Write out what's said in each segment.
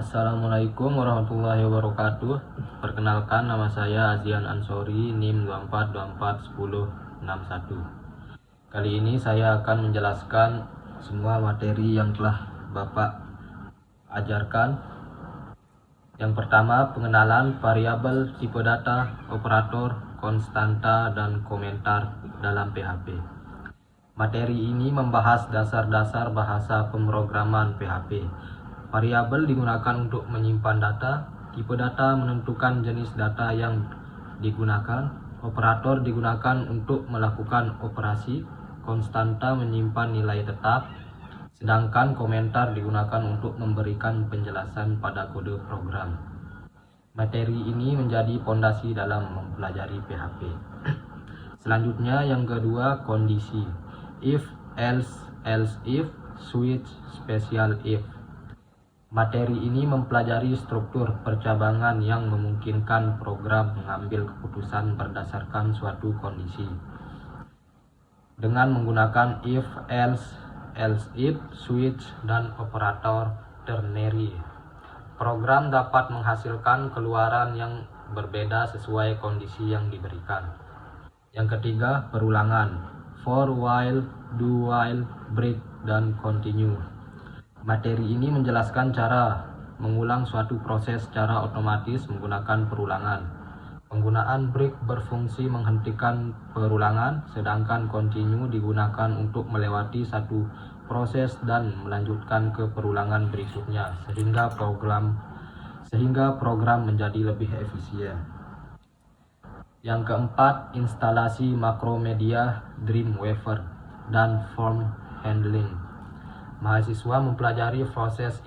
Assalamualaikum warahmatullahi wabarakatuh. Perkenalkan, nama saya Azian Ansori, NIM 24241061. Kali ini saya akan menjelaskan semua materi yang telah Bapak ajarkan. Yang pertama, pengenalan variabel, tipe data, operator, konstanta, dan komentar dalam PHP. Materi ini membahas dasar-dasar bahasa pemrograman PHP. Variabel digunakan untuk menyimpan data, tipe data menentukan jenis data yang digunakan, operator digunakan untuk melakukan operasi, konstanta menyimpan nilai tetap, sedangkan komentar digunakan untuk memberikan penjelasan pada kode program. Materi ini menjadi fondasi dalam mempelajari PHP. Selanjutnya yang kedua, kondisi. If, else, else if, switch, special if. Materi ini mempelajari struktur percabangan yang memungkinkan program mengambil keputusan berdasarkan suatu kondisi dengan menggunakan if, else, else if, switch, dan operator ternary. Program dapat menghasilkan keluaran yang berbeda sesuai kondisi yang diberikan. Yang ketiga, perulangan. For, while, do while, break, dan continue. Materi ini menjelaskan cara mengulang suatu proses secara otomatis menggunakan perulangan. Penggunaan break berfungsi menghentikan perulangan, sedangkan continue digunakan untuk melewati satu proses dan melanjutkan ke perulangan berikutnya sehingga program menjadi lebih efisien. Yang keempat, instalasi makromedia Dreamweaver dan form handling. Mahasiswa mempelajari proses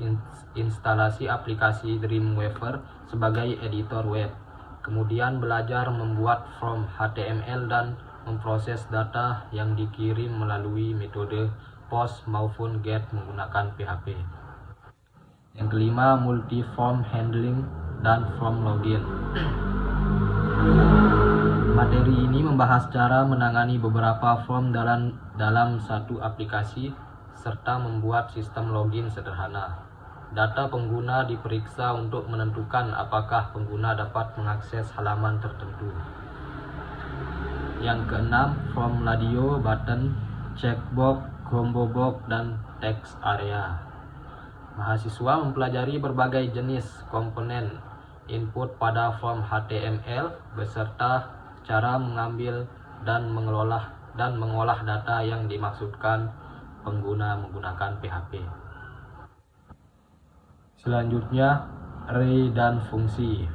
instalasi aplikasi Dreamweaver sebagai editor web, kemudian belajar membuat form HTML dan memproses data yang dikirim melalui metode post maupun get menggunakan PHP. Yang kelima, multi-form handling dan form login. Materi ini membahas cara menangani beberapa form dalam satu aplikasi serta membuat sistem login sederhana. Data pengguna diperiksa untuk menentukan apakah pengguna dapat mengakses halaman tertentu. Yang keenam, form radio, button, checkbox, combo box, dan text area. Mahasiswa mempelajari berbagai jenis komponen input pada form HTML beserta cara mengambil dan mengolah data yang dimaksudkan pengguna menggunakan PHP. Selanjutnya, array dan fungsi.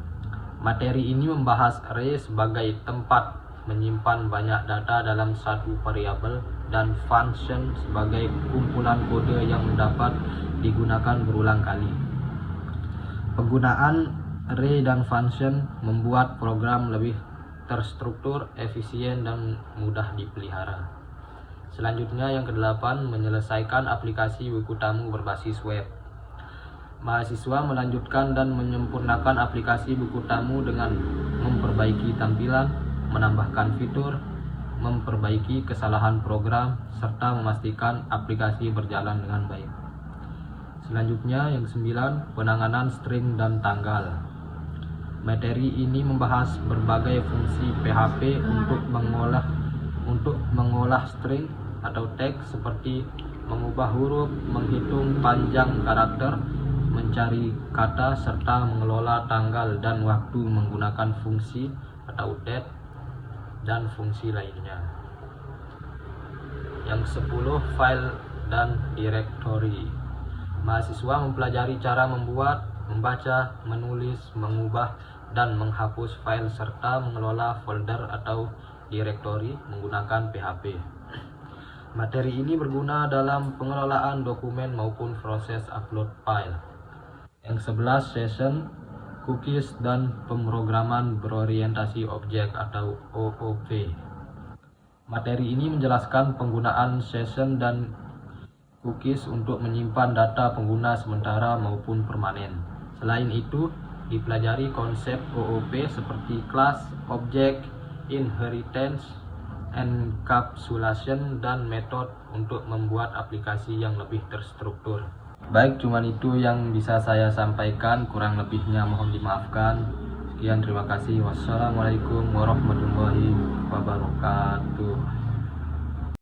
Materi ini membahas array sebagai tempat menyimpan banyak data dalam satu variabel dan function sebagai kumpulan kode yang dapat digunakan berulang kali. Penggunaan array dan function membuat program lebih terstruktur, efisien, dan mudah dipelihara. Selanjutnya yang kedelapan, menyelesaikan aplikasi buku tamu berbasis web. Mahasiswa melanjutkan dan menyempurnakan aplikasi buku tamu dengan memperbaiki tampilan, menambahkan fitur, memperbaiki kesalahan program, serta memastikan aplikasi berjalan dengan baik. Selanjutnya yang kesembilan, penanganan string dan tanggal. Materi ini membahas berbagai fungsi PHP untuk mengolah string atau teks seperti mengubah huruf, menghitung panjang karakter, mencari kata, serta mengelola tanggal dan waktu menggunakan fungsi atau date dan fungsi lainnya. Yang 10, file dan directory. Mahasiswa mempelajari cara membuat, membaca, menulis, mengubah, dan menghapus file serta mengelola folder atau directory menggunakan PHP. Materi ini berguna dalam pengelolaan dokumen maupun proses upload file. Yang 11, session, cookies, dan pemrograman berorientasi objek atau OOP. Materi ini menjelaskan penggunaan session dan cookies untuk menyimpan data pengguna sementara maupun permanen. Selain itu, dipelajari konsep OOP seperti class, object, inheritance, encapsulation, dan metode untuk membuat aplikasi yang lebih terstruktur. Baik, cuman itu yang bisa saya sampaikan, kurang lebihnya mohon dimaafkan. Sekian, terima kasih. Wassalamualaikum warahmatullahi wabarakatuh.